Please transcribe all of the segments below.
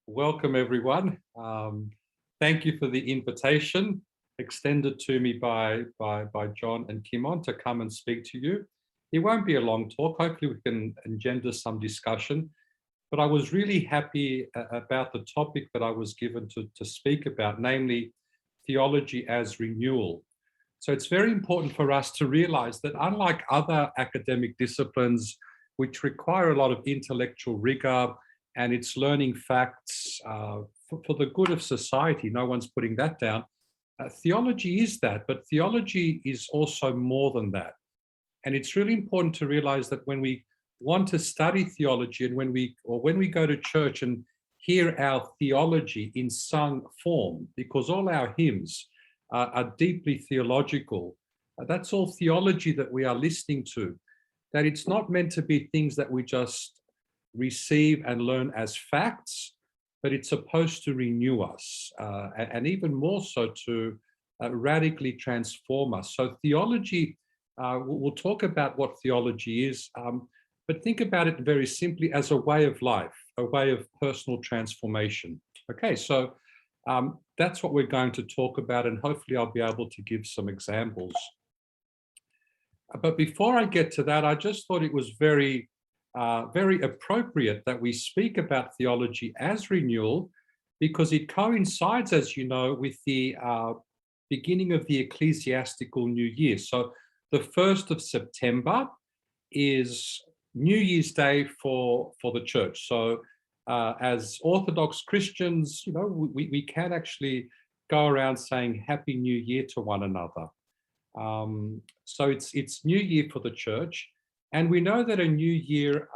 Welcome, everyone. Thank you for the invitation extended to me by John and Kimon to come and speak to you. It won't be a long talk. Hopefully we can engender some discussion. But I was really happy about the topic that I was given to speak about, namely theology as renewal. So it's very important for us to realize that unlike other academic disciplines, which require a lot of intellectual rigor, and it's learning facts for the good of society. No one's putting that down. Theology is that, but theology is also more than that. And it's really important to realize that when we want to study theology and when we go to church and hear our theology in sung form, because all our hymns are deeply theological, that's all theology that we are listening to, that it's not meant to be things that we just receive and learn as facts, but it's supposed to renew us and even more so to radically transform us. So theology, we'll talk about what theology is, but think about it very simply as a way of life, a way of personal transformation. Okay, so that's what we're going to talk about, and hopefully I'll be able to give some examples. But before I get to that, I just thought it was very appropriate that we speak about theology as renewal, because it coincides, as you know, with the beginning of the ecclesiastical new year. So the 1st of September is New Year's Day for the church. So as Orthodox Christians, you know, we can actually go around saying Happy New Year to one another. So it's New Year for the church. And we know that a new year,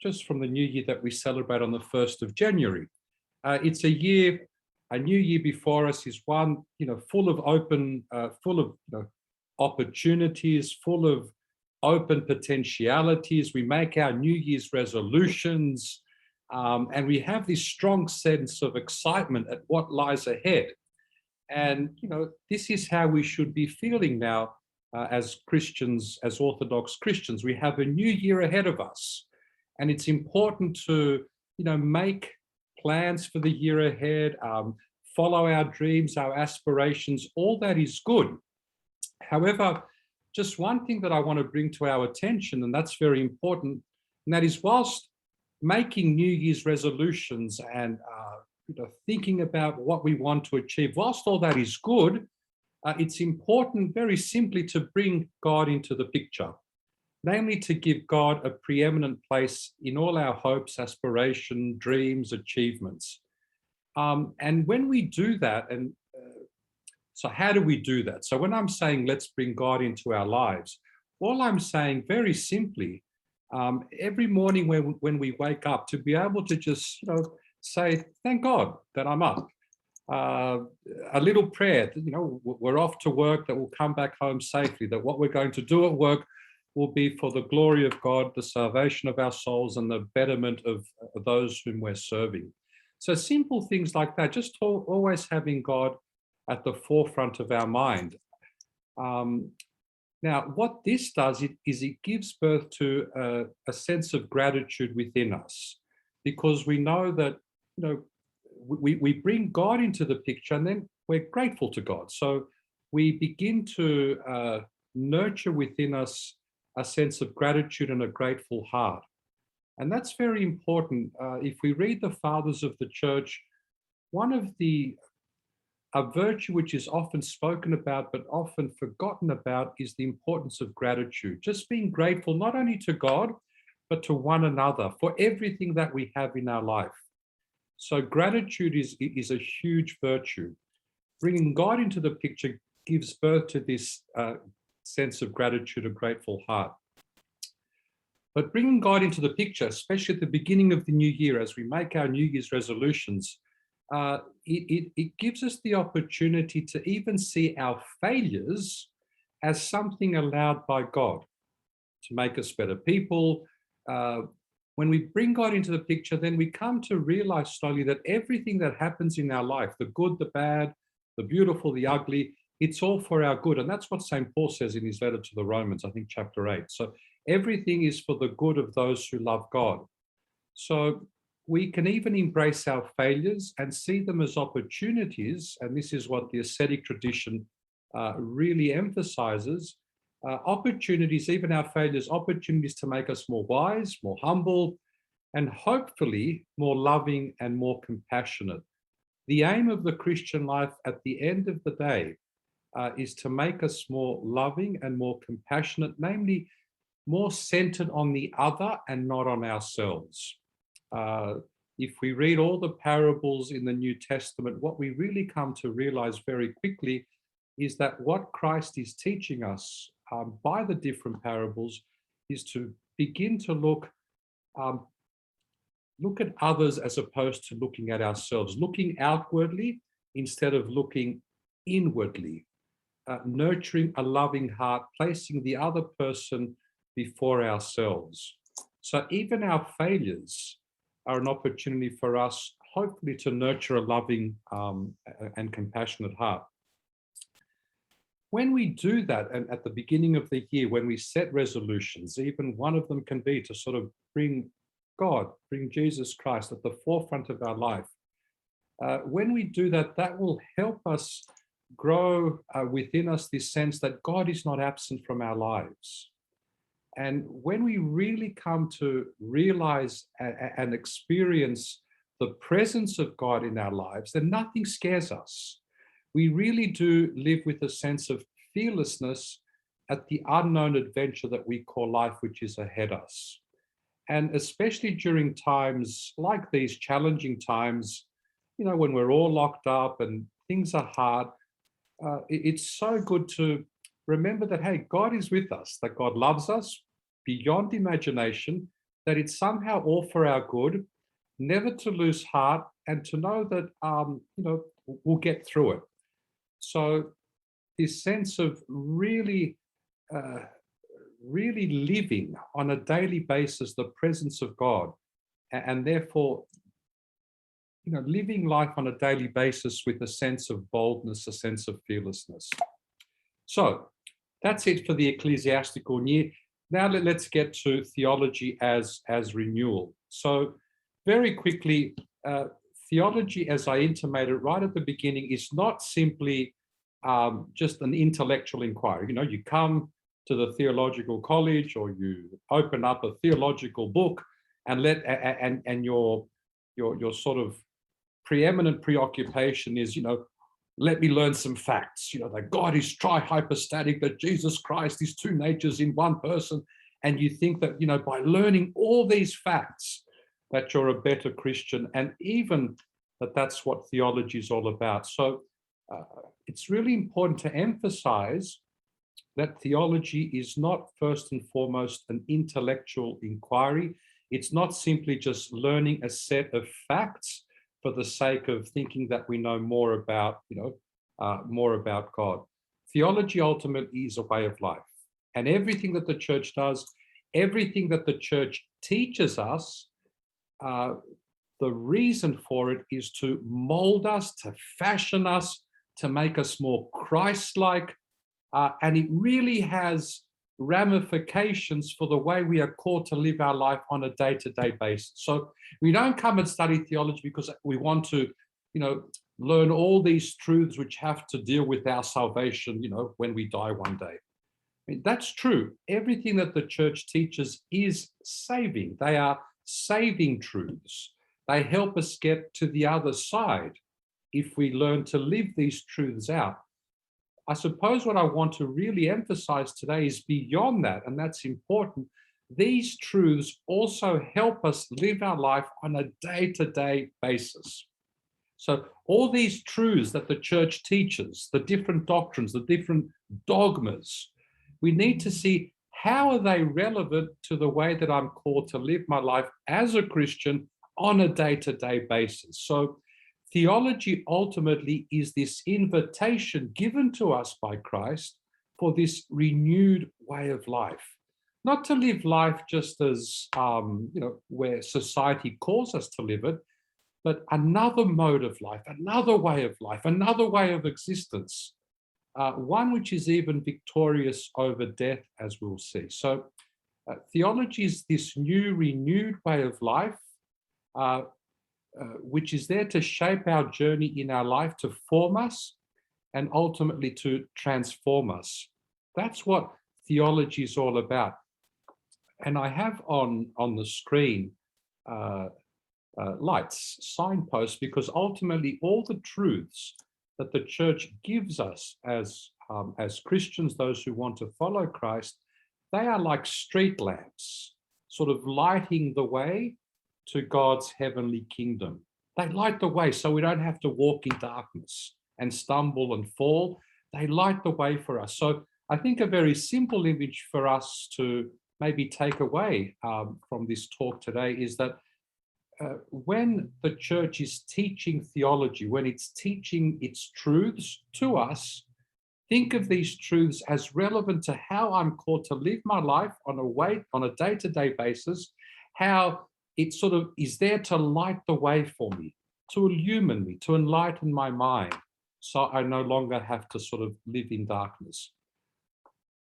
just from the new year that we celebrate on the 1st of January, it's a new year before us is one, you know, full of opportunities, full of open potentialities. We make our New Year's resolutions, and we have this strong sense of excitement at what lies ahead. And, you know, this is how we should be feeling now. As Christians, as Orthodox Christians, we have a new year ahead of us, and it's important to, you know, make plans for the year ahead, follow our dreams, our aspirations. All that is good. However, just one thing that I want to bring to our attention, and that's very important, and that is whilst making New Year's resolutions and thinking about what we want to achieve, whilst all that is good. It's important, very simply, to bring God into the picture, namely to give God a preeminent place in all our hopes, aspirations, dreams, achievements. And when we do that, so how do we do that? So when I'm saying let's bring God into our lives, all I'm saying very simply, every morning when we wake up, to be able to just say, thank God that I'm up. A little prayer, you know, we're off to work, that we'll come back home safely, that what we're going to do at work will be for the glory of God, the salvation of our souls, and the betterment of those whom we're serving. So simple things like that, just always having God at the forefront of our mind. Now, what this does is it gives birth to a sense of gratitude within us, because we know that, you know, we bring God into the picture, and then we're grateful to God. So we begin to nurture within us a sense of gratitude and a grateful heart. And that's very important. If we read the fathers of the church, a virtue which is often spoken about but often forgotten about is the importance of gratitude. Just being grateful not only to God, but to one another for everything that we have in our life. So gratitude is a huge virtue. Bringing God into the picture gives birth to this sense of gratitude, a grateful heart. But bringing God into the picture, especially at the beginning of the new year, as we make our New Year's resolutions, it gives us the opportunity to even see our failures as something allowed by God to make us better people. When we bring God into the picture, then we come to realize slowly that everything that happens in our life, the good, the bad, the beautiful, the ugly, it's all for our good. And that's what St. Paul says in his letter to the Romans, I think chapter 8. So everything is for the good of those who love God. So we can even embrace our failures and see them as opportunities. And this is what the ascetic tradition really emphasizes. Opportunities, even our failures, opportunities to make us more wise, more humble, and hopefully more loving and more compassionate. The aim of the Christian life at the end of the day is to make us more loving and more compassionate, namely more centered on the other and not on ourselves. If we read all the parables in the New Testament, what we really come to realize very quickly is that what Christ is teaching us by the different parables is to begin to look at others as opposed to looking at ourselves, looking outwardly instead of looking inwardly, nurturing a loving heart, placing the other person before ourselves. So even our failures are an opportunity for us, hopefully, to nurture a loving and compassionate heart. When we do that, and at the beginning of the year, when we set resolutions, even one of them can be to sort of bring God, bring Jesus Christ at the forefront of our life. When we do that, that will help us grow within us this sense that God is not absent from our lives. And when we really come to realize and experience the presence of God in our lives, then nothing scares us. We really do live with a sense of fearlessness at the unknown adventure that we call life, which is ahead of us. And especially during times like these, challenging times, when we're all locked up and things are hard, it's so good to remember that, hey, God is with us, that God loves us beyond imagination, that it's somehow all for our good, never to lose heart, and to know that, we'll get through it. So this sense of really living on a daily basis the presence of God, and therefore, living life on a daily basis with a sense of boldness, a sense of fearlessness. So that's it for the ecclesiastical year. Now let's get to theology as renewal. So very quickly, theology, as I intimated right at the beginning, is not simply just an intellectual inquiry. You come to the theological college, or you open up a theological book, and and your sort of preeminent preoccupation is, let me learn some facts. That God is tri-hypostatic, that Jesus Christ is two natures in one person, and you think that by learning all these facts that you're a better Christian, and even that's what theology is all about. So it's really important to emphasize that theology is not first and foremost an intellectual inquiry. It's not simply just learning a set of facts for the sake of thinking that we know more about God. Theology ultimately is a way of life, and everything that the church does, everything that the church teaches us, the reason for it is to mold us, to fashion us, to make us more Christ-like, and it really has ramifications for the way we are called to live our life on a day-to-day basis. So we don't come and study theology because we want to, learn all these truths which have to deal with our salvation, when we die one day. I mean, that's true. Everything that the church teaches is saving. They are saving truths. They help us get to the other side if we learn to live these truths out. I suppose what I want to really emphasize today is beyond that, and that's important. These truths also help us live our life on a day-to-day basis. So all these truths that the church teaches, the different doctrines, the different dogmas, we need to see how are they relevant to the way that I'm called to live my life as a Christian on a day-to-day basis. So theology ultimately is this invitation given to us by Christ for this renewed way of life. Not to live life just as, where society calls us to live it, but another mode of life, another way of life, another way of existence, one which is even victorious over death, as we'll see. So theology is this new, renewed way of life, which is there to shape our journey in our life, to form us, and ultimately to transform us. That's what theology is all about. And I have on the screen lights, signposts, because ultimately all the truths that the church gives us as Christians, those who want to follow Christ, they are like street lamps, sort of lighting the way to God's heavenly kingdom. They light the way so we don't have to walk in darkness and stumble and fall. They light the way for us. So I think a very simple image for us to maybe take away from this talk today is that when the church is teaching theology, when it's teaching its truths to us, think of these truths as relevant to how I'm called to live my life on a day-to-day basis, how it sort of is there to light the way for me, to illumine me, to enlighten my mind, so I no longer have to sort of live in darkness.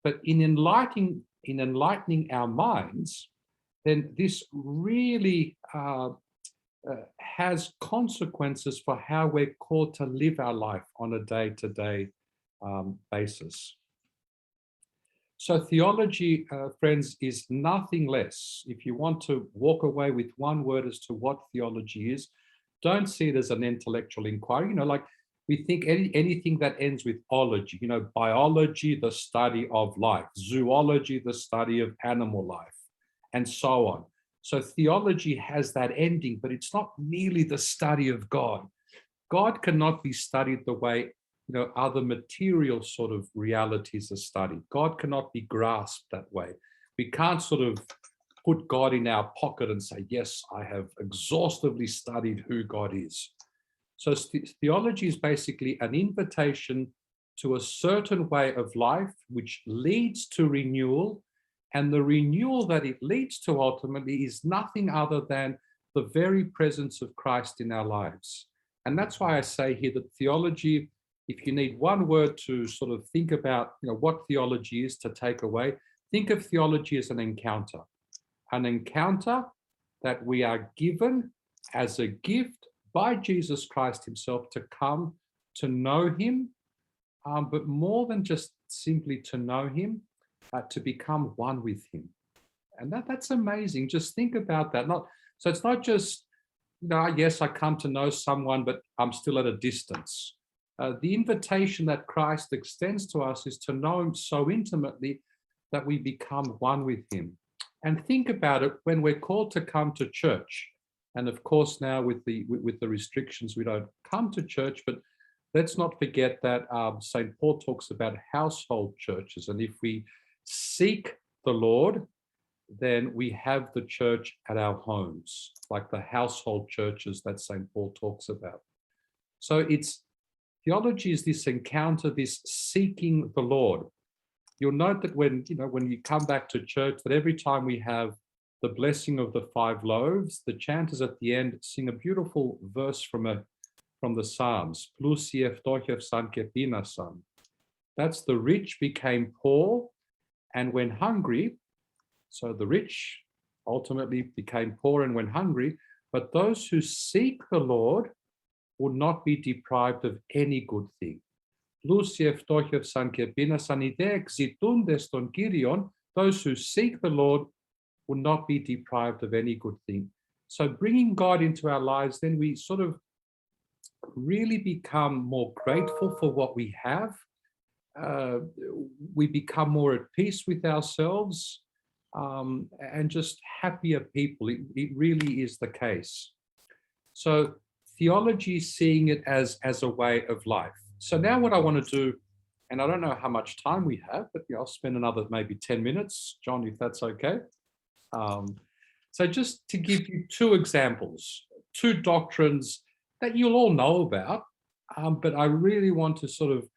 But in enlightening our minds, then this really has consequences for how we're called to live our life on a day-to-day basis. So theology, friends, is nothing less. If you want to walk away with one word as to what theology is, don't see it as an intellectual inquiry. Like we think anything that ends with ology, biology, the study of life, zoology, the study of animal life, and so on. So theology has that ending, but it's not merely the study of God. God cannot be studied the way other material sort of realities are studied. God cannot be grasped that way. We can't sort of put God in our pocket and say, yes, I have exhaustively studied who God is. So theology is basically an invitation to a certain way of life which leads to renewal. And the renewal that it leads to ultimately is nothing other than the very presence of Christ in our lives. And that's why I say here that theology, if you need one word to sort of think about, what theology is to take away, think of theology as an encounter that we are given as a gift by Jesus Christ himself to come to know him, but more than just simply to know him, to become one with him. And that's amazing. Just think about that. So it's not just, yes, I come to know someone, but I'm still at a distance. The invitation that Christ extends to us is to know him so intimately that we become one with him. And think about it when we're called to come to church. And of course, now with the restrictions, we don't come to church, but let's not forget that St. Paul talks about household churches. And if we seek the Lord, then we have the church at our homes, like the household churches that St. Paul talks about. So theology is this encounter, this seeking the Lord. You'll note that when you come back to church, that every time we have the blessing of the 5 loaves, the chanters at the end sing a beautiful verse from the Psalms. That's the rich became poor and when hungry. So the rich ultimately became poor and went hungry, but those who seek the Lord will not be deprived of any good thing. Those who seek the Lord will not be deprived of any good thing. So bringing God into our lives, then we sort of really become more grateful for what we have. We become more at peace with ourselves and just happier people. It really is the case. So theology is seeing it as a way of life. So now what I want to do, and I don't know how much time we have, but I'll spend another maybe 10 minutes, John, if that's okay. So just to give you 2 examples, 2 doctrines that you'll all know about, but I really want to sort of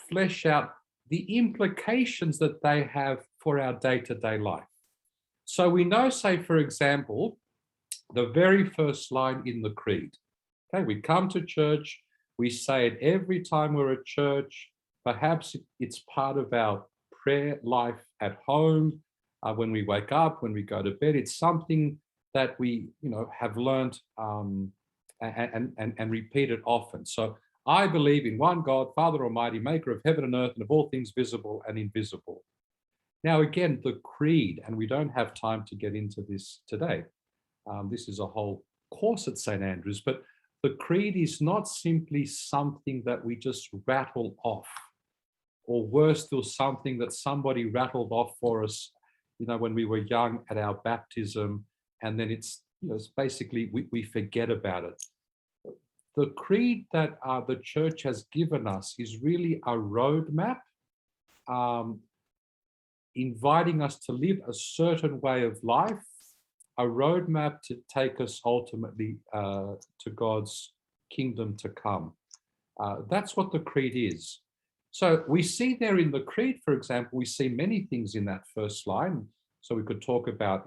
flesh out the implications that they have for our day-to-day life. So we know, say, for example, the very first line in the creed. Okay, we come to church, we say it every time we're at church. Perhaps it's part of our prayer life at home, when we wake up, when we go to bed. It's something that we, have learned and repeated often. So I believe in one God, Father Almighty, maker of heaven and earth and of all things visible and invisible. Now, again, the creed, and we don't have time to get into this today. This is a whole course at St. Andrews, but the creed is not simply something that we just rattle off, or worse still, something that somebody rattled off for us, when we were young at our baptism, and then it's basically we forget about it. The creed that the church has given us is really a roadmap, inviting us to live a certain way of life, a roadmap to take us ultimately to God's kingdom to come. That's what the creed is. So we see there in the creed, for example, we see many things in that first line. So we could talk about,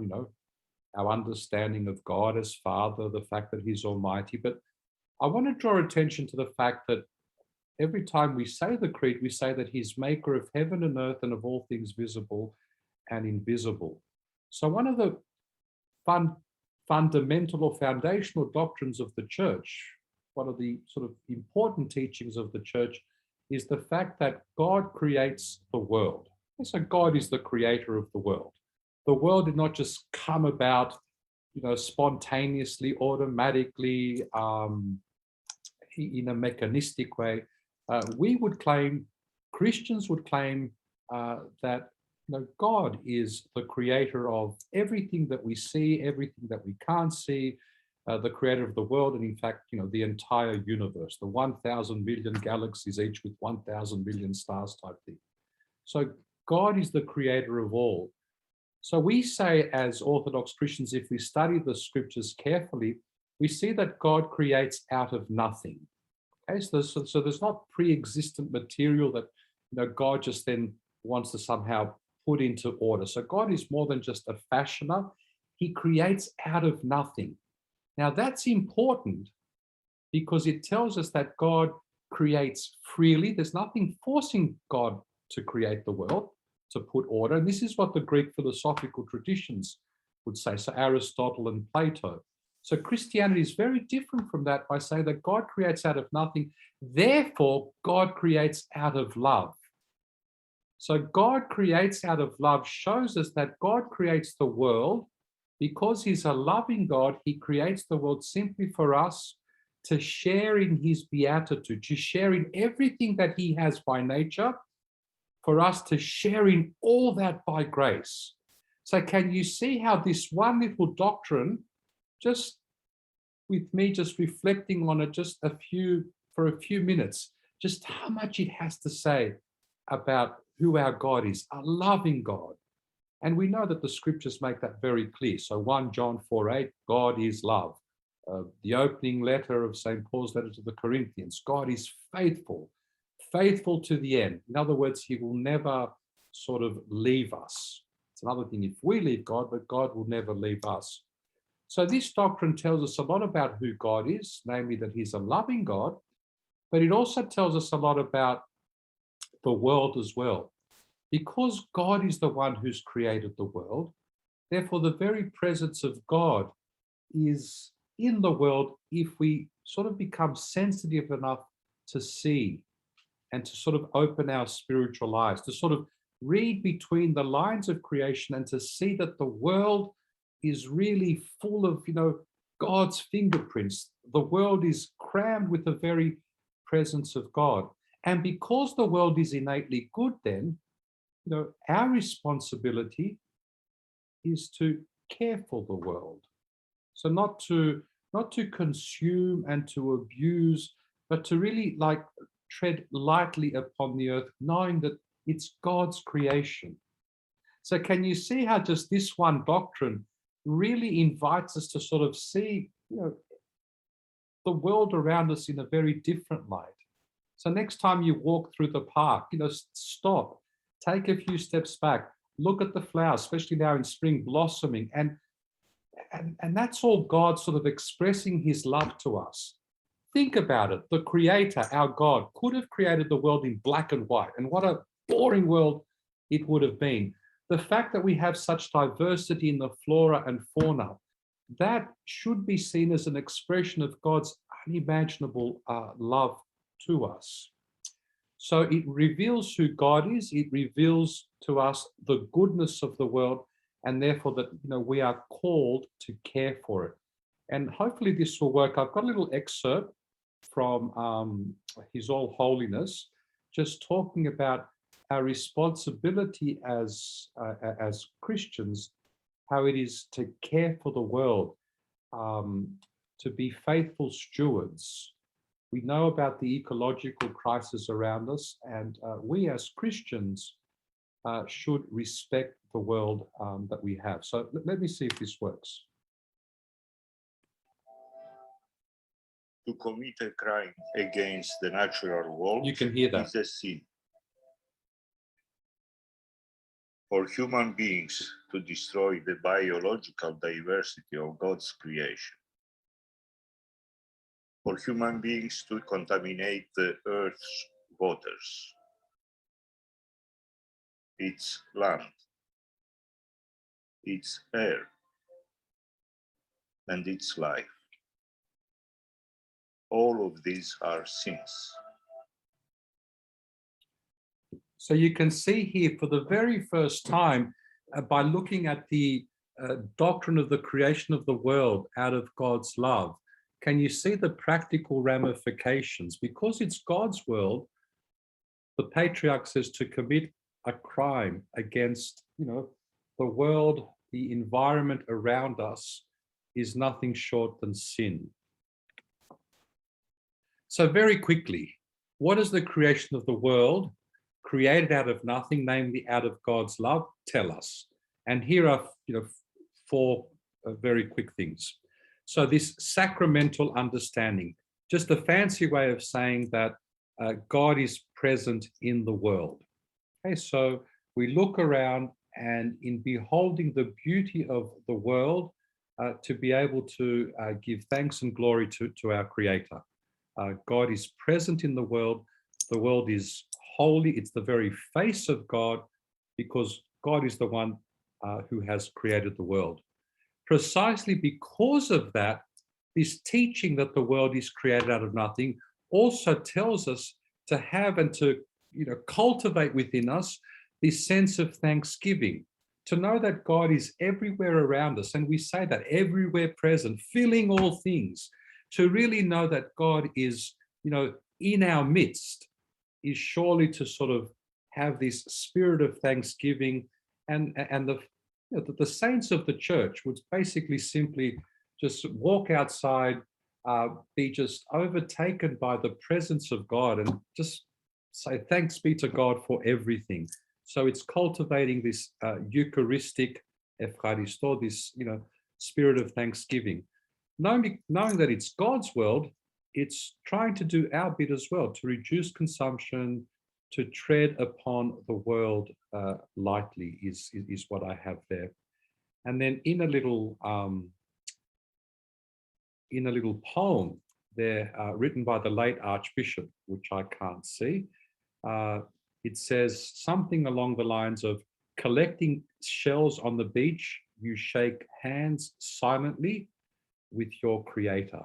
our understanding of God as Father, the fact that He's Almighty. But I want to draw attention to the fact that every time we say the creed, we say that He's maker of heaven and earth and of all things visible and invisible. So one of the fundamental or foundational doctrines of the church, one of the sort of important teachings of the church, is the fact that God creates the world. So God is the creator of the world. The world did not just come about, spontaneously, automatically, in a mechanistic way. We would claim, Christians would claim that God is the creator of everything that we see, everything that we can't see, the creator of the world, and in fact, the entire universe, the 1,000 billion galaxies, each with 1,000 billion stars type thing. So God is the creator of all. So we say as Orthodox Christians, if we study the scriptures carefully, we see that God creates out of nothing. Okay, so there's not pre-existent material that God just then wants to somehow put into order. So God is more than just a fashioner. He creates out of nothing. Now that's important because it tells us that God creates freely. There's nothing forcing God to create the world, to put order. And this is what the Greek philosophical traditions would say, so Aristotle and Plato. So Christianity is very different from that by saying that God creates out of nothing. Therefore, God creates out of love. So God creates out of love shows us that God creates the world because He's a loving God. He creates the world simply for us to share in His beatitude, to share in everything that He has by nature, for us to share in all that by grace. So can you see how this one little doctrine, just with me just reflecting on it for a few minutes, just how much it has to say about who our God is, a loving God. And we know that the scriptures make that very clear. So 1 John 4:8, God is love. The opening letter of St. Paul's letter to the Corinthians, God is faithful to the end. In other words, He will never sort of leave us. It's another thing if we leave God, but God will never leave us. So this doctrine tells us a lot about who God is, namely that He's a loving God, but it also tells us a lot about the world as well. Because God is the one who's created the world, therefore the very presence of God is in the world if we sort of become sensitive enough to see and to sort of open our spiritual eyes, to sort of read between the lines of creation and to see that the world is really full of, God's fingerprints. The world is crammed with the very presence of God. And because the world is innately good, then, our responsibility is to care for the world. So not to consume and to abuse, but to really tread lightly upon the earth, knowing that it's God's creation. So can you see how just this one doctrine really invites us to sort of see, the world around us in a very different light? So next time you walk through the park, stop, take a few steps back, look at the flowers, especially now in spring, blossoming, and that's all God sort of expressing His love to us. Think about it. The Creator, our God, could have created the world in black and white, and what a boring world it would have been. The fact that we have such diversity in the flora and fauna, that should be seen as an expression of God's unimaginable love to us. So it reveals who God is. It reveals to us the goodness of the world, and therefore that we are called to care for it. And hopefully this will work. I've got a little excerpt from His All Holiness, just talking about our responsibility as Christians, how it is to care for the world, to be faithful stewards. We know about the ecological crisis around us, and we as Christians should respect the world that we have. So let me see if this works. To commit a crime against the natural world, you can hear that, is a sin. For human beings to destroy the biological diversity of God's creation, for human beings to contaminate the earth's waters, its land, its air, and its life. All of these are sins. So you can see here for the very first time, by looking at the doctrine of the creation of the world out of God's love, can you see the practical ramifications? Because it's God's world, the patriarch says to commit a crime against, the world, the environment around us is nothing short than sin. So very quickly, what is the creation of the world, created out of nothing, namely out of God's love, tell us? And here are, four very quick things. So this sacramental understanding, just a fancy way of saying that God is present in the world. Okay, so we look around, and in beholding the beauty of the world, to be able to give thanks and glory to our Creator. God is present in the world. The world is holy. It's the very face of God, because God is the one who has created the world. Precisely because of that, this teaching that the world is created out of nothing also tells us to have and to cultivate within us this sense of thanksgiving, to know that God is everywhere around us, and we say that everywhere present, filling all things. To really know that God is, in our midst, is surely to sort of have this spirit of thanksgiving, and the saints of the church would basically simply just walk outside, be just overtaken by the presence of God, and just say thanks be to God for everything. So it's cultivating this Eucharistic Eucharisto, this spirit of thanksgiving. Knowing that it's God's world, it's trying to do our bit as well, to reduce consumption, to tread upon the world lightly is what I have there. And then in a little poem there, written by the late Archbishop, which I can't see, it says something along the lines of, collecting shells on the beach, you shake hands silently with your Creator.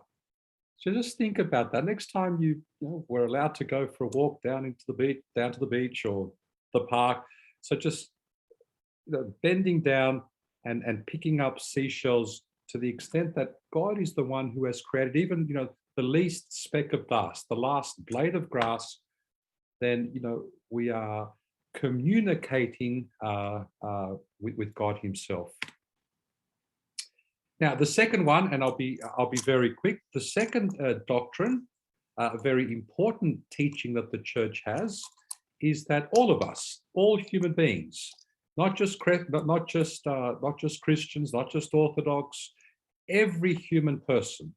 So just think about that. Next time you were allowed to go for a walk down to the beach or the park, so just bending down and picking up seashells, to the extent that God is the one who has created even the least speck of dust, the last blade of grass, then we are communicating with God Himself. Now, the second one, and I'll be very quick. The second doctrine, a very important teaching that the church has, is that all of us, all human beings, not just Christians, not just Orthodox, every human person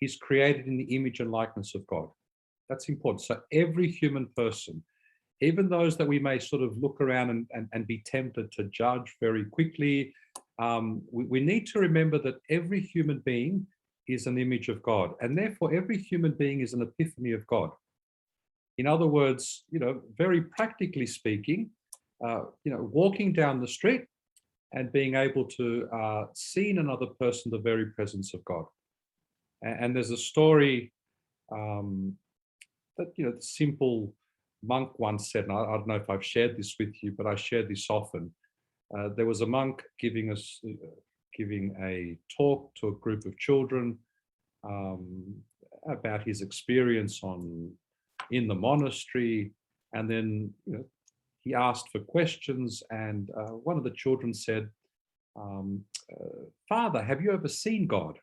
is created in the image and likeness of God. That's important. So every human person, even those that we may sort of look around and be tempted to judge very quickly, we need to remember that every human being is an image of God, and therefore every human being is an epiphany of God. In other words, very practically speaking, walking down the street, and being able to see in another person the very presence of God. And there's a story that, the simple monk once said, and I don't know if I've shared this with you, but I share this often. There was a monk giving a talk to a group of children about his experience in the monastery, and then he asked for questions, and one of the children said, "Father, have you ever seen God?"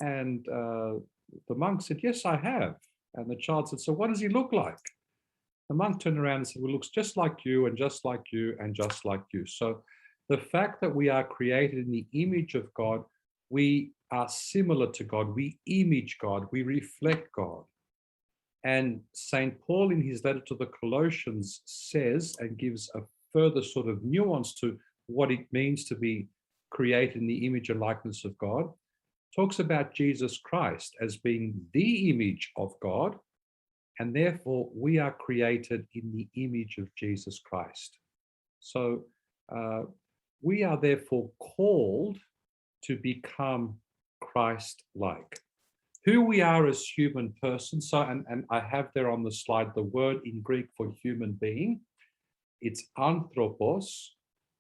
And the monk said, "Yes, I have." And the child said, "So what does he look like?" The monk turned around and said, "Well, he looks just like you, and just like you, and just like you." So the fact that we are created in the image of God, we are similar to God, we image God, we reflect God. And St. Paul in his letter to the Colossians says, and gives a further sort of nuance to what it means to be created in the image and likeness of God, talks about Jesus Christ as being the image of God, and therefore we are created in the image of Jesus Christ. So we are therefore called to become Christ-like. Who we are as human persons, so and I have there on the slide the word in Greek for human being. It's anthropos,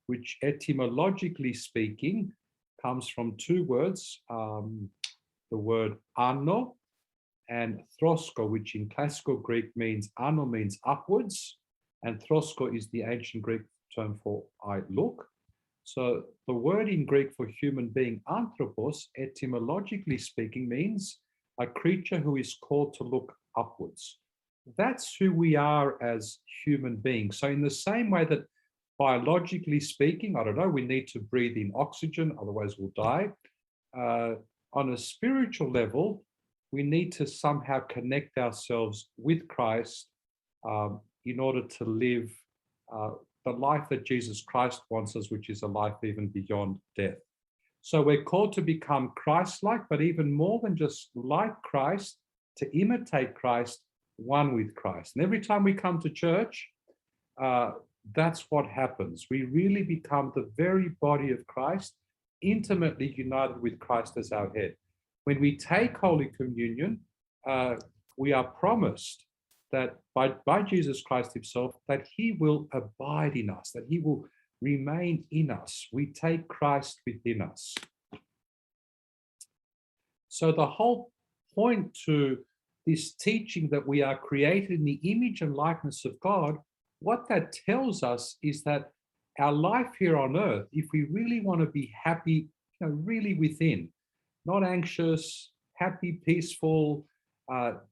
which etymologically speaking comes from two words, the word ano and throsko, which in classical Greek means ano means upwards, and throsko is the ancient Greek term for I look. So the word in Greek for human being, anthropos, etymologically speaking, means a creature who is called to look upwards. That's who we are as human beings. So in the same way that biologically speaking, I don't know, we need to breathe in oxygen, otherwise we'll die. On a spiritual level, we need to somehow connect ourselves with Christ in order to live the life that Jesus Christ wants us, which is a life even beyond death. So we're called to become Christ-like, but even more than just like Christ, to imitate Christ, one with Christ. And every time we come to church, that's what happens. We really become the very body of Christ, intimately united with Christ as our head. When we take Holy Communion, we are promised that by Jesus Christ himself, that he will abide in us, that he will remain in us. We take Christ within us. So the whole point to this teaching that we are created in the image and likeness of God, what that tells us is that our life here on earth, if we really want to be happy, really within, not anxious, happy, peaceful,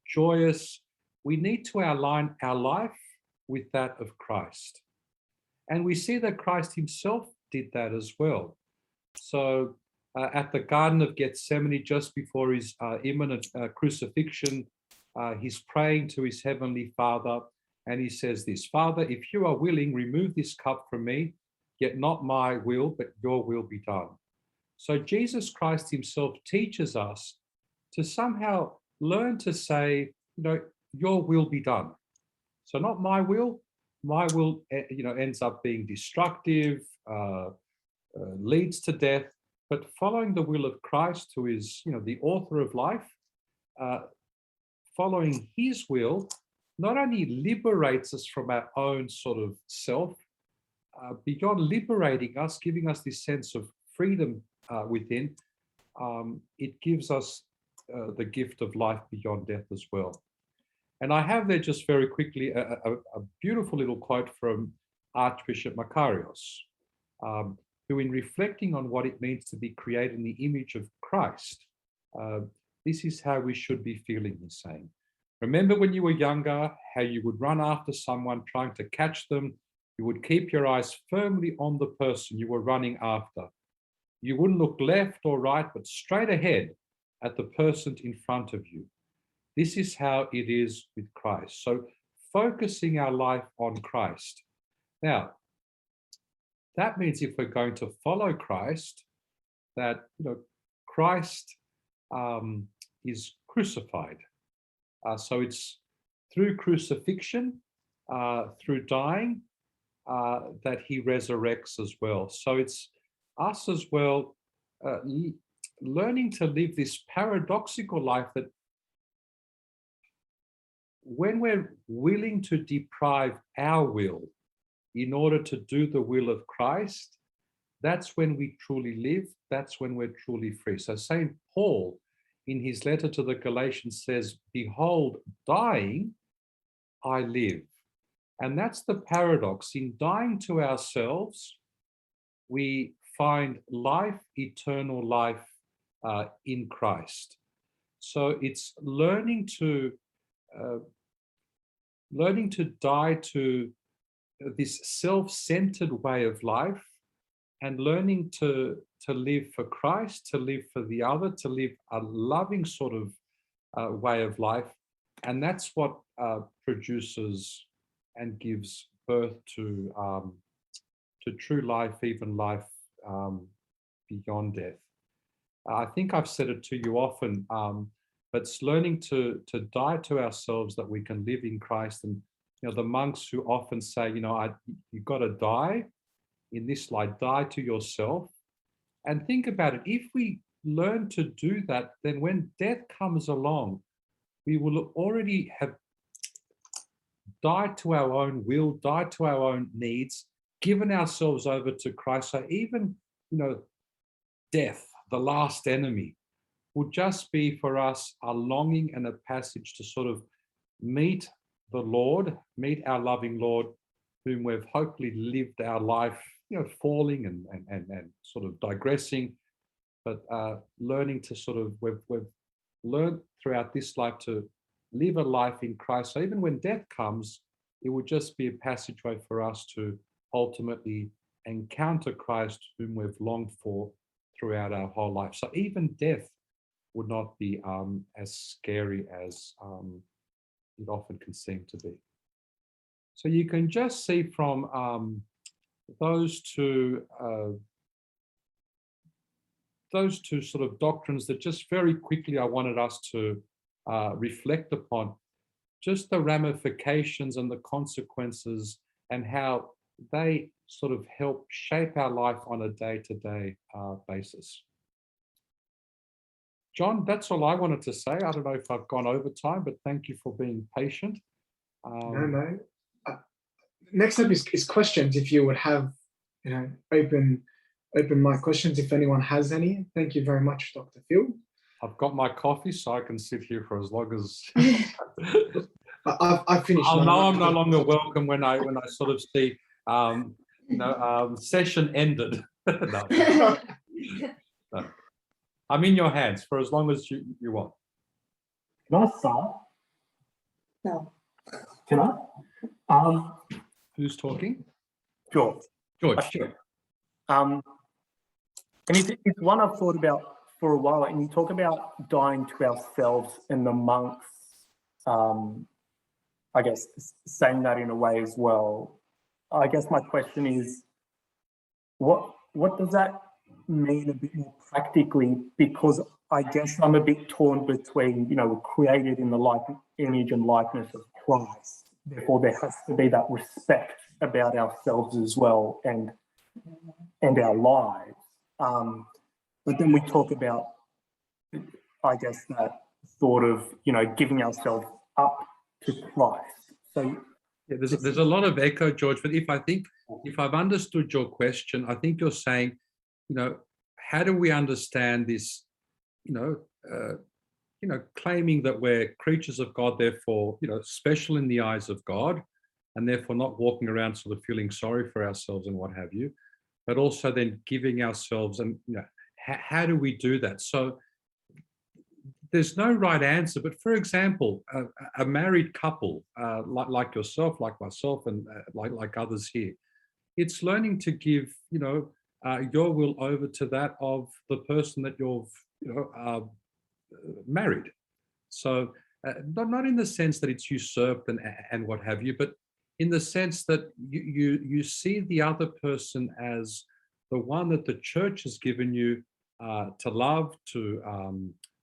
joyous, we need to align our life with that of Christ. And we see that Christ himself did that as well. So at the Garden of Gethsemane, just before his imminent crucifixion, he's praying to his heavenly Father, and he says this: "Father, if you are willing, remove this cup from me, yet not my will, but your will be done." So Jesus Christ himself teaches us to somehow learn to say, your will be done. So not my will ends up being destructive, leads to death, but following the will of Christ, who is, the author of life, following his will not only liberates us from our own sort of self, beyond liberating us, giving us this sense of freedom within, it gives us the gift of life beyond death as well. And I have there just very quickly a beautiful little quote from Archbishop Makarios, who, in reflecting on what it means to be created in the image of Christ, this is how we should be feeling, he's saying. "Remember when you were younger, how you would run after someone trying to catch them. You would keep your eyes firmly on the person you were running after. You wouldn't look left or right, but straight ahead at the person in front of you. This is how it is with Christ." So focusing our life on Christ. Now, that means if we're going to follow Christ, that Christ is crucified. So it's through crucifixion, through dying, that he resurrects as well. So it's us as well learning to live this paradoxical life that when we're willing to deprive our will in order to do the will of Christ, that's when we truly live, that's when we're truly free. So St. Paul, in his letter to the Galatians, says, "Behold, dying, I live." And that's the paradox. In dying to ourselves, we find life, eternal life in Christ. So it's learning to die to this self-centered way of life, and learning to live for Christ, to live for the other, to live a loving sort of way of life. And that's what produces and gives birth to true life, even life beyond death. I think I've said it to you often, but it's learning to die to ourselves that we can live in Christ. And the monks who often say, you've got to die in this life, die to yourself. And think about it. If we learn to do that, then when death comes along, we will already have died to our own will, died to our own needs, given ourselves over to Christ. So even, death, the last enemy, would just be for us a longing and a passage to sort of meet the Lord, meet our loving Lord, whom we've hopefully lived our life, falling and sort of digressing, but learning to sort of, we've learned throughout this life to live a life in Christ. So even when death comes, it would just be a passageway for us to ultimately encounter Christ, whom we've longed for throughout our whole life. So even death would not be as scary as it often can seem to be. So you can just see from those two sort of doctrines that just very quickly I wanted us to reflect upon, just the ramifications and the consequences and how they sort of help shape our life on a day-to-day basis. John, that's all I wanted to say. I don't know if I've gone over time, but thank you for being patient. No. Next up is questions. If you would have, open mic questions, if anyone has any. Thank you very much, Dr. Phil. I've got my coffee, so I can sit here for as long as. I've finished. I'll know I'm no longer welcome when I sort of see, session ended. No. No. I'm in your hands for as long as you want. Can I start? No. Can I? Who's talking? George. Sure. And it's one I've thought about for a while, and you talk about dying to ourselves, and the monks, I guess, saying that in a way as well. I guess my question is, what does that mean a bit more practically? Because I guess I'm a bit torn between, we're created in the image and likeness of Christ. Therefore, there has to be that respect about ourselves as well and our lives. But then we talk about, I guess, that sort of, giving ourselves up to Christ. So yeah, there's a lot of echo, George. But if I've understood your question, I think you're saying, how do we understand this, claiming that we're creatures of God, therefore, special in the eyes of God, and therefore not walking around sort of feeling sorry for ourselves and what have you, but also then giving ourselves, and how do we do that? So there's no right answer, but for example, a married couple, like yourself, like myself, and like others here, it's learning to give, your will over to that of the person that you've, married. So not in the sense that it's usurped and what have you, but in the sense that you see the other person as the one that the church has given you to love, to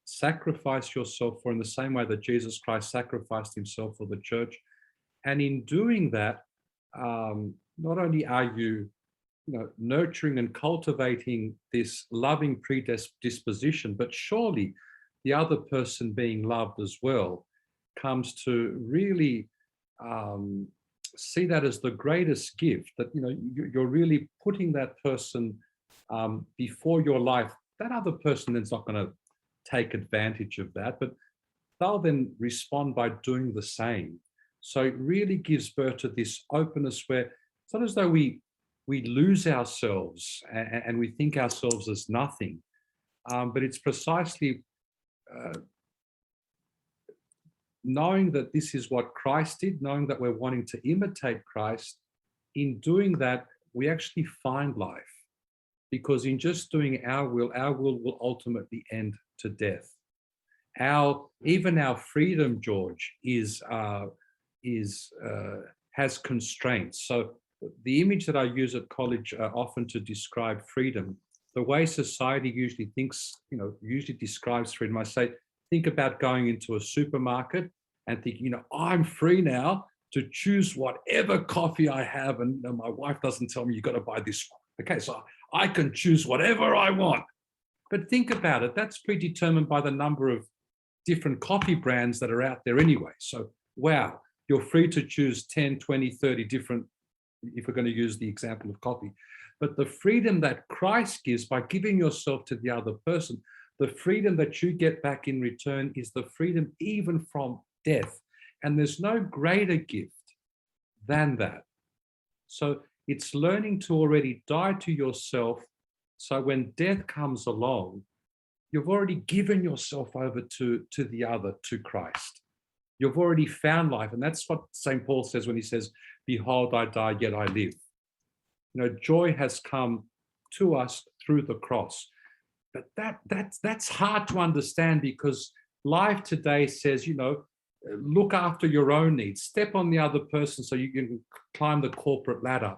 sacrifice yourself for, in the same way that Jesus Christ sacrificed himself for the church. And in doing that, not only are you, nurturing and cultivating this loving predisposition, but surely the other person being loved as well comes to really see that as the greatest gift, that you're really putting that person before your life. That other person then's not going to take advantage of that, but they'll then respond by doing the same. So it really gives birth to this openness where it's not as though we lose ourselves and we think ourselves as nothing, but it's precisely knowing that this is what Christ did, knowing that we're wanting to imitate Christ. In doing that, we actually find life, because in just doing our will will ultimately end to death. Even our freedom, George, has constraints. So the image that I use at college often to describe freedom, the way society usually thinks, usually describes freedom, I say, think about going into a supermarket and think, I'm free now to choose whatever coffee I have, and my wife doesn't tell me you got to buy this one. Okay, so I can choose whatever I want. But think about it, that's predetermined by the number of different coffee brands that are out there anyway. So, wow, you're free to choose 10, 20, 30 different, if we're going to use the example of coffee. But the freedom that Christ gives by giving yourself to the other person, the freedom that you get back in return is the freedom even from death. And there's no greater gift than that. So it's learning to already die to yourself. So when death comes along, you've already given yourself over to the other, to Christ. You've already found life. And that's what St. Paul says when he says, behold, I die, yet I live. Joy has come to us through the cross. But that's hard to understand, because life today says, look after your own needs, step on the other person so you can climb the corporate ladder.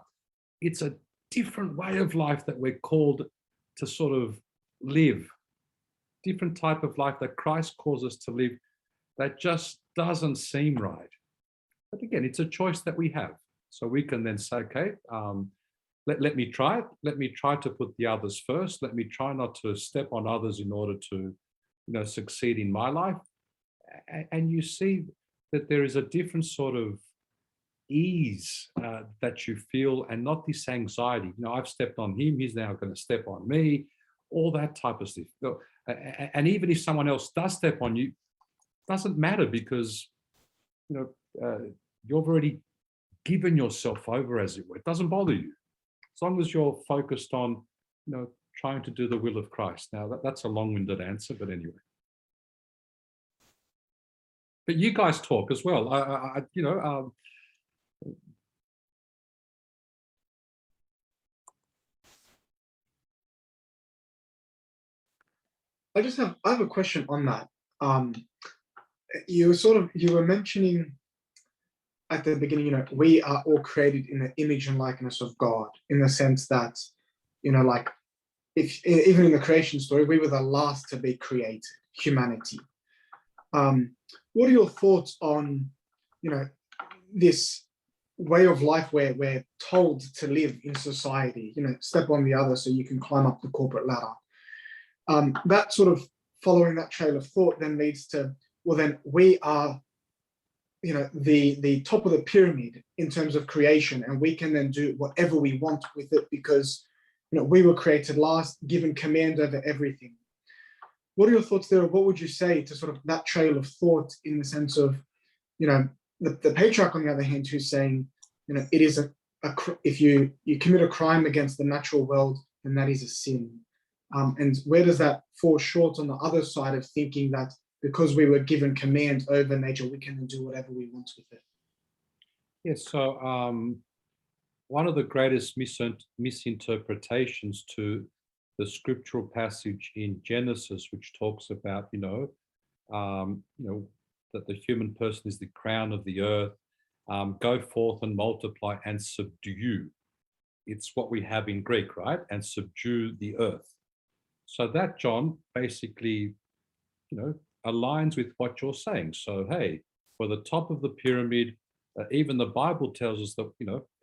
It's a different way of life that we're called to sort of live, different type of life that Christ calls us to live, that just doesn't seem right. But again, it's a choice that we have. So we can then say, okay, let me try it. Let me try to put the others first. Let me try not to step on others in order to, succeed in my life. And you see that there is a different sort of ease that you feel, and not this anxiety. I've stepped on him, he's now going to step on me, all that type of stuff. And even if someone else does step on you, it doesn't matter, because you've already given yourself over, as it were. It doesn't bother you, as long as you're focused on, trying to do the will of Christ. Now, that's a long-winded answer, but anyway. But you guys talk as well. I have a question on that. You were mentioning at the beginning, we are all created in the image and likeness of God, in the sense that, like, if even in the creation story, we were the last to be created, humanity. What are your thoughts on, this way of life where we're told to live in society, step on the other so you can climb up the corporate ladder? That sort of following that trail of thought then leads to, well, then we are, the top of the pyramid in terms of creation, and we can then do whatever we want with it, because, we were created last, given command over everything. What are your thoughts there? What would you say to sort of that trail of thought, in the sense of, the patriarch, on the other hand, who's saying, it is if you commit a crime against the natural world, then that is a sin. And where does that fall short on the other side of thinking that because we were given command over nature, we can then do whatever we want with it? Yes, so one of the greatest misinterpretations to the scriptural passage in Genesis, which talks about, that the human person is the crown of the earth, go forth and multiply and subdue. It's what we have in Greek, right? And subdue the earth. So that, John, basically, aligns with what you're saying. So, hey, for the top of the pyramid, Even the Bible tells us that,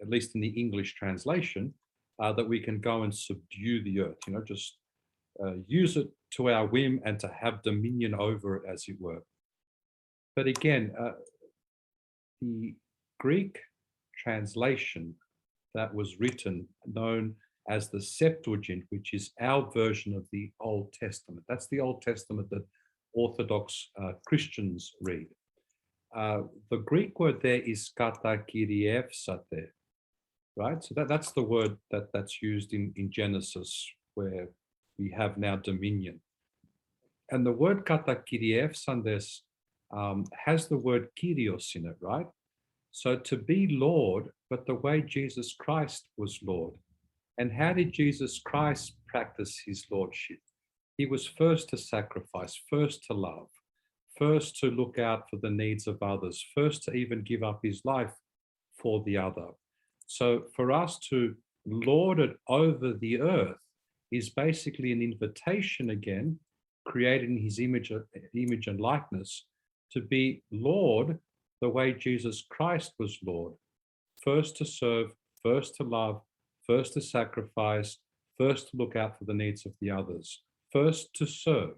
at least in the English translation, that we can go and subdue the earth, just use it to our whim and to have dominion over it, as it were. But again, the Greek translation that was written, known as the Septuagint, which is our version of the Old Testament. That's the Old Testament that Orthodox Christians read. The Greek word there is katakirievsate, right? So that's the word that's used in Genesis, where we have now dominion. And the word katakirievsandes has the word kyrios in it, right? So to be Lord, but the way Jesus Christ was Lord. And how did Jesus Christ practice his lordship? He was first to sacrifice, first to love, first to look out for the needs of others, first to even give up his life for the other. So for us to lord it over the earth is basically an invitation again, created in his image and likeness, to be Lord the way Jesus Christ was Lord. First to serve, first to love, first to sacrifice, first to look out for the needs of the others, first to serve.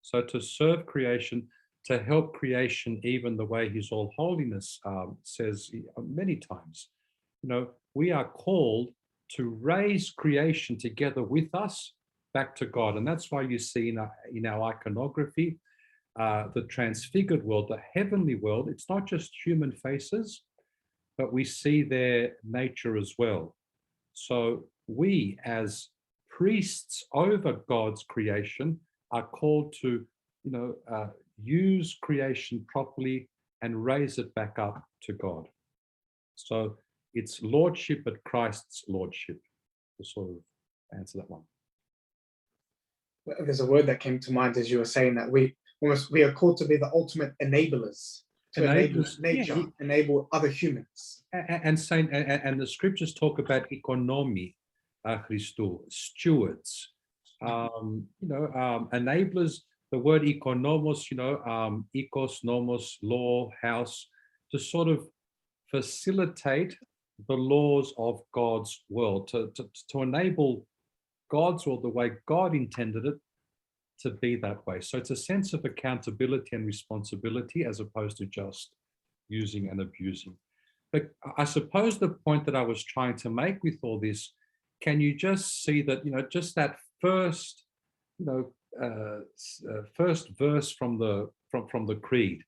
So to serve creation, to help creation, even the way his all holiness says many times. We are called to raise creation together with us back to God. And that's why you see in our iconography, the transfigured world, the heavenly world, it's not just human faces, but we see their nature as well. So we, as priests over God's creation, are called to, use creation properly and raise it back up to God. So it's lordship at Christ's lordship, to sort of answer that one. There's a word that came to mind as you were saying that we are called to be the ultimate enablers, to enable nature, enable other humans. And the scriptures talk about economy, Christou, stewards, enablers. The word economos, ecos, nomos, law, house, to sort of facilitate the laws of God's world, to enable God's world the way God intended it to be that way. So it's a sense of accountability and responsibility as opposed to just using and abusing. But I suppose the point that I was trying to make with all this, can you just see that, just that first, first verse from the creed,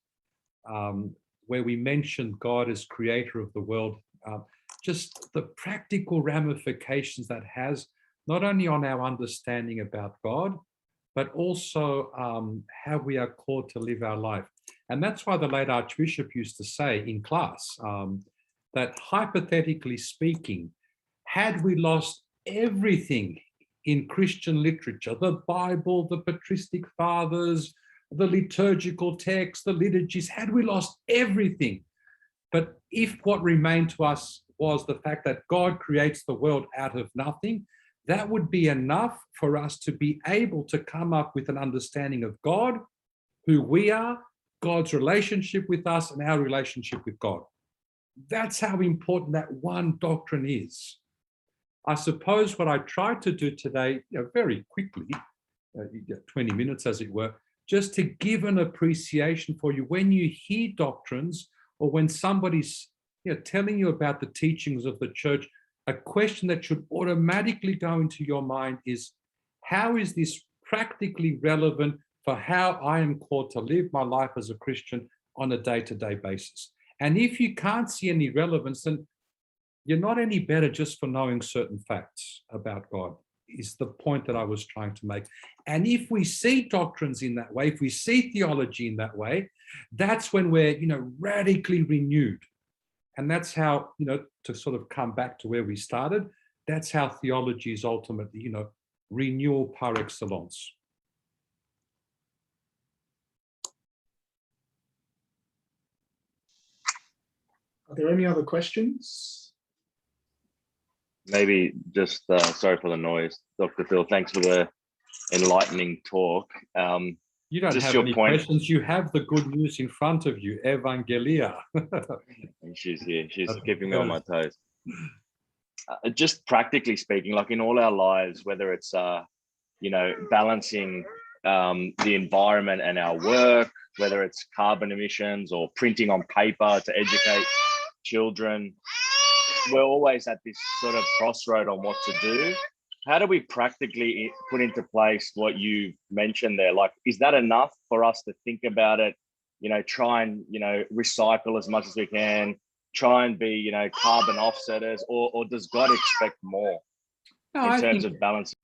where we mentioned God as creator of the world, just the practical ramifications that has, not only on our understanding about God, but also how we are called to live our life. And that's why the late Archbishop used to say in class that, hypothetically speaking, had we lost everything in Christian literature, the Bible, the patristic fathers, the liturgical texts, the liturgies, had we lost everything, but if what remained to us was the fact that God creates the world out of nothing, that would be enough for us to be able to come up with an understanding of God, who we are, God's relationship with us, and our relationship with God. That's how important that one doctrine is. I suppose what I tried to do today, very quickly, 20 minutes as it were, just to give an appreciation for you when you hear doctrines, or when somebody's telling you about the teachings of the church, a question that should automatically go into your mind is, how is this practically relevant for how I am called to live my life as a Christian on a day-to-day basis? And if you can't see any relevance, then you're not any better just for knowing certain facts about God, is the point that I was trying to make. And if we see doctrines in that way, if we see theology in that way, that's when we're, radically renewed. And that's how, to sort of come back to where we started, that's how theology is ultimately, renewal par excellence. Are there any other questions? Maybe just, sorry for the noise, Dr. Phil, thanks for the enlightening talk. You don't Just have your any point. questions. You have the good news in front of you, Evangelia. She's here. She's That's keeping me on my good. toes. Just practically speaking, like in all our lives, whether it's balancing the environment and our work, whether it's carbon emissions or printing on paper to educate children, we're always at this sort of crossroad on what to do. How do we practically put into place what you mentioned there? Like, is that enough for us to think about it? Try and, recycle as much as we can, try and be, carbon offsetters, or does God expect more in terms of balance?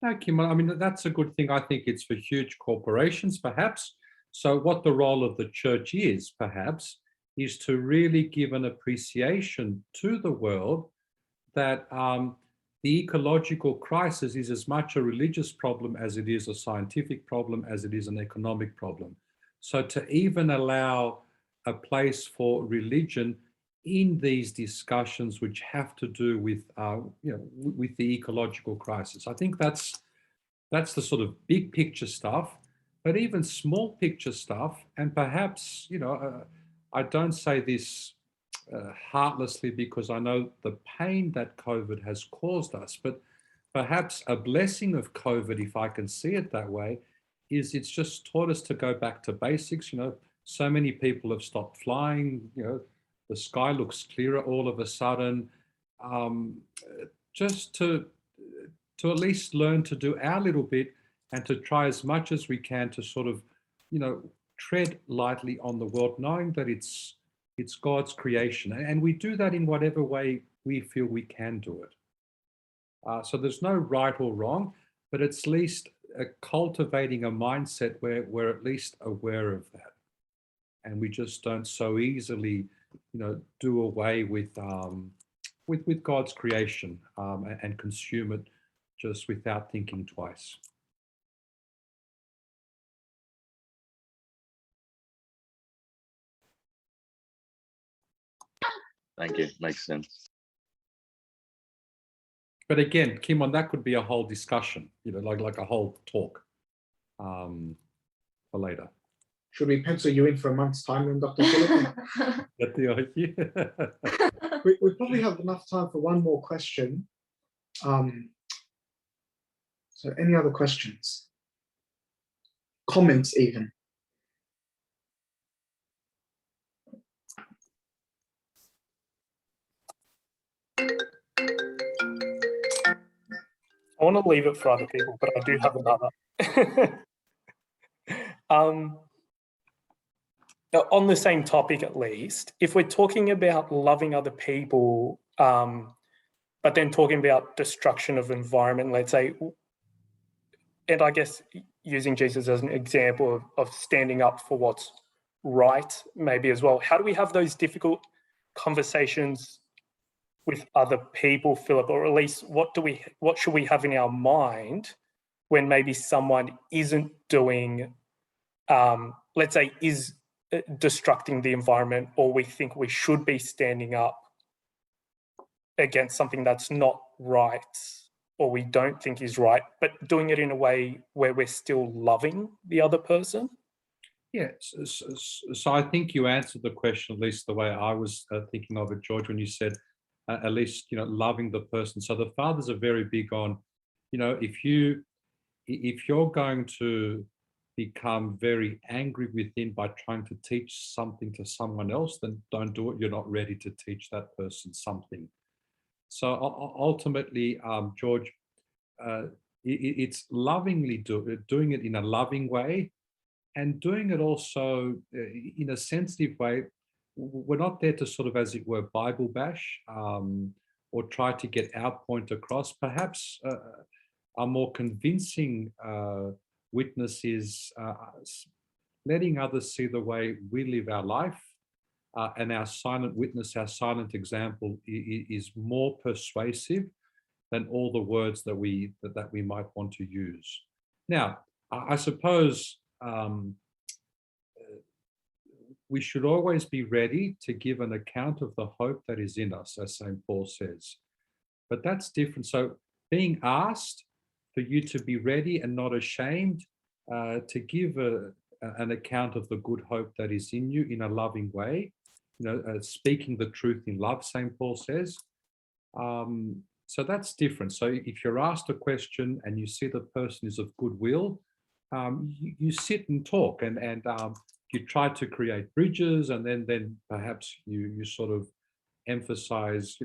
No, Kim, I mean, that's a good thing. I think it's for huge corporations, perhaps. So what the role of the church is, perhaps, is to really give an appreciation to the world that the ecological crisis is as much a religious problem as it is a scientific problem, as it is an economic problem. So to even allow a place for religion in these discussions which have to do with, with the ecological crisis, I think that's the sort of big picture stuff. But even small picture stuff, and perhaps, I don't say this heartlessly because I know the pain that COVID has caused us, but perhaps a blessing of COVID, if I can see it that way, is it's just taught us to go back to basics. So many people have stopped flying, the sky looks clearer all of a sudden. Just to at least learn to do our little bit and to try as much as we can to sort of, tread lightly on the world, knowing that it's God's creation. And we do that in whatever way we feel we can do it. So there's no right or wrong, but it's at least cultivating a mindset where we're at least aware of that. And we just don't so easily, do away with God's creation and consume it just without thinking twice. Thank you. Makes sense. But again, Kimon, that could be a whole discussion, like a whole talk for later. Should we pencil you in for a month's time then, Dr. Philip? Get the idea? we probably have enough time for one more question. So any other questions? Comments even? I want to leave it for other people, but I do have another. On the same topic, at least, if we're talking about loving other people, but then talking about destruction of environment, let's say, and I guess using Jesus as an example of standing up for what's right, maybe as well. How do we have those difficult conversations with other people, Philip, or at least what should we have in our mind when maybe someone isn't doing, let's say, is destructing the environment, or we think we should be standing up against something that's not right, or we don't think is right, but doing it in a way where we're still loving the other person? Yeah, so I think you answered the question, at least the way I was thinking of it, George, when you said, at least, loving the person. So the fathers are very big on, if you're going to become very angry within by trying to teach something to someone else, then don't do it. You're not ready to teach that person something. So ultimately, George, it's lovingly doing it in a loving way, and doing it also in a sensitive way. We're not there to sort of, as it were, Bible bash or try to get our point across. Perhaps a more convincing witness is letting others see the way we live our life, and our silent witness, our silent example is more persuasive than all the words that we might want to use. Now, I suppose we should always be ready to give an account of the hope that is in us, as St. Paul says. But that's different. So being asked for you to be ready and not ashamed, to give an account of the good hope that is in you in a loving way, speaking the truth in love, St. Paul says. So that's different. So if you're asked a question and you see the person is of goodwill, you sit and talk, and you try to create bridges, and then perhaps you sort of emphasize,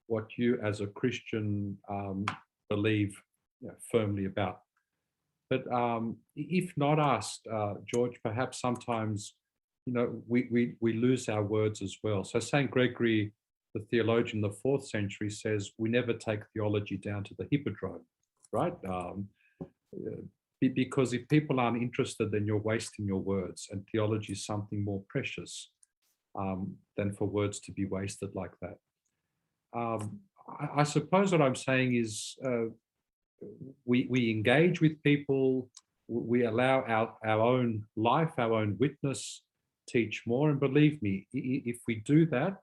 what you as a Christian believe firmly about. But if not asked, George, perhaps sometimes, we lose our words as well. So St. Gregory, the theologian in the 4th century, says we never take theology down to the hippodrome, right? Because if people aren't interested, then you're wasting your words, and theology is something more precious than for words to be wasted like that. I suppose what I'm saying is we engage with people, we allow our own life, our own witness teach more, and believe me, if we do that,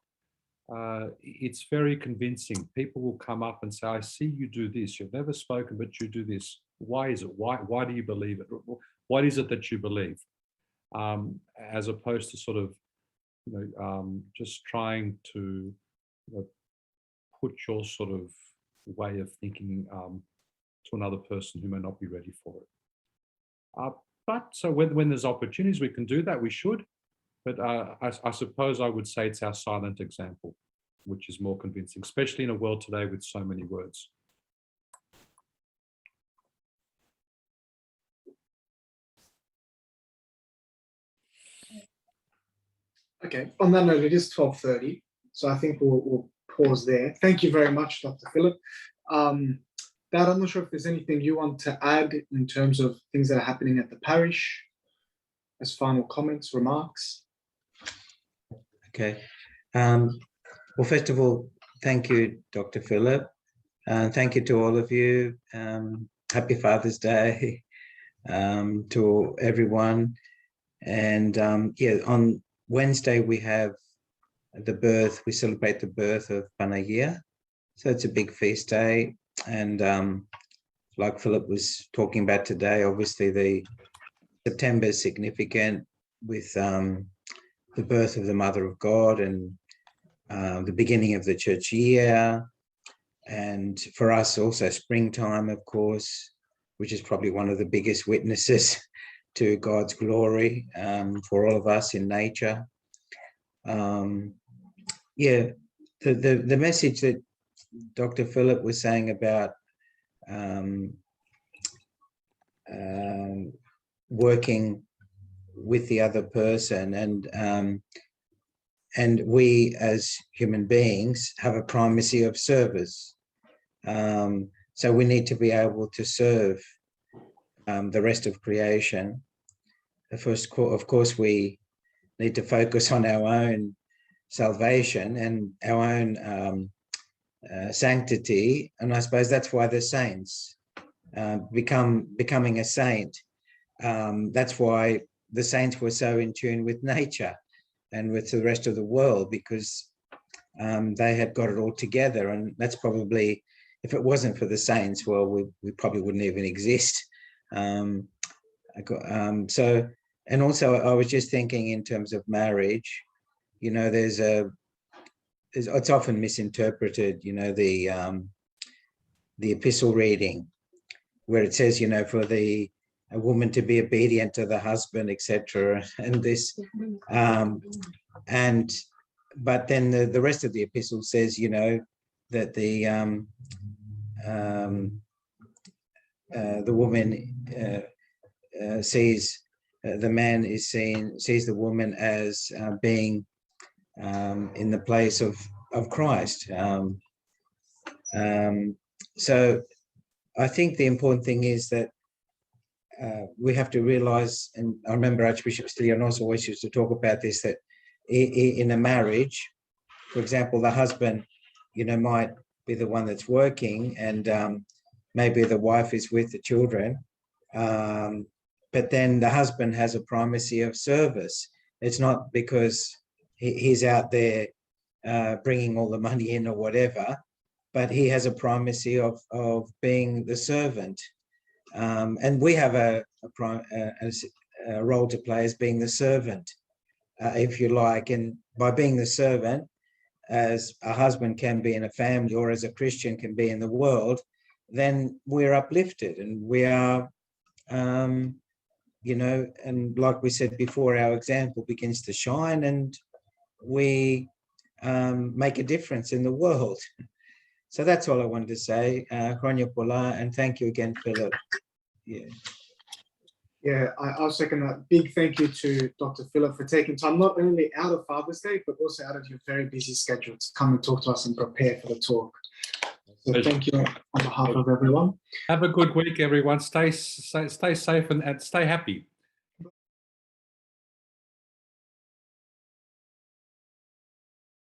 it's very convincing. People will come up and say, I see you do this, you've never spoken, but you do this. Why is it? Why do you believe it? What is it that you believe? As opposed to sort of, just trying to put your sort of way of thinking to another person who may not be ready for it. But so when there's opportunities, we can do that, we should. But I suppose I would say it's our silent example, which is more convincing, especially in a world today with so many words. Okay, on that note, it is 12:30, so I think we'll pause there. Thank you very much, Dr. Philip. Dad, I'm not sure if there's anything you want to add in terms of things that are happening at the parish as final comments, remarks. Okay. Well, first of all, thank you, Dr. Philip. Thank you to all of you. Happy Father's Day to everyone. And on Wednesday, we have we celebrate the birth of Panagia. So it's a big feast day. And like Philip was talking about today, obviously September is significant with the birth of the Mother of God and the beginning of the church year. And for us also springtime, of course, which is probably one of the biggest witnesses to God's glory for all of us in nature. The message that Dr. Philip was saying about working with the other person, and we as human beings have a primacy of service. So we need to be able to serve the rest of creation. First, of course, we need to focus on our own salvation and our own sanctity, and I suppose that's why the saints becoming a saint. That's why the saints were so in tune with nature and with the rest of the world, because they had got it all together. And that's probably, if it wasn't for the saints, well, we probably wouldn't even exist. So, and also I was just thinking in terms of marriage, it's often misinterpreted, the epistle reading where it says, for a woman to be obedient to the husband, etc. And this, but then the rest of the epistle says, that the woman sees the man sees the woman as being in the place of Christ. So I think the important thing is that we have to realize, and I remember Archbishop Stylianos always used to talk about this, that in a marriage, for example, the husband, might be the one that's working, and maybe the wife is with the children, but then the husband has a primacy of service. It's not because he's out there bringing all the money in or whatever, but he has a primacy of being the servant. And we have a role to play as being the servant, if you like. And by being the servant, as a husband can be in a family or as a Christian can be in the world, then we're uplifted and we are, you know, and like we said before, our example begins to shine and we make a difference in the world. So that's all I wanted to say. Kronya Pola, and thank you again, Philip. Yeah, I'll second that. Big thank you to Dr. Philip for taking time, not only out of Father's Day, but also out of your very busy schedule to come and talk to us and prepare for the talk. So thank you on behalf of everyone. Have a good week, everyone. Stay safe and stay happy.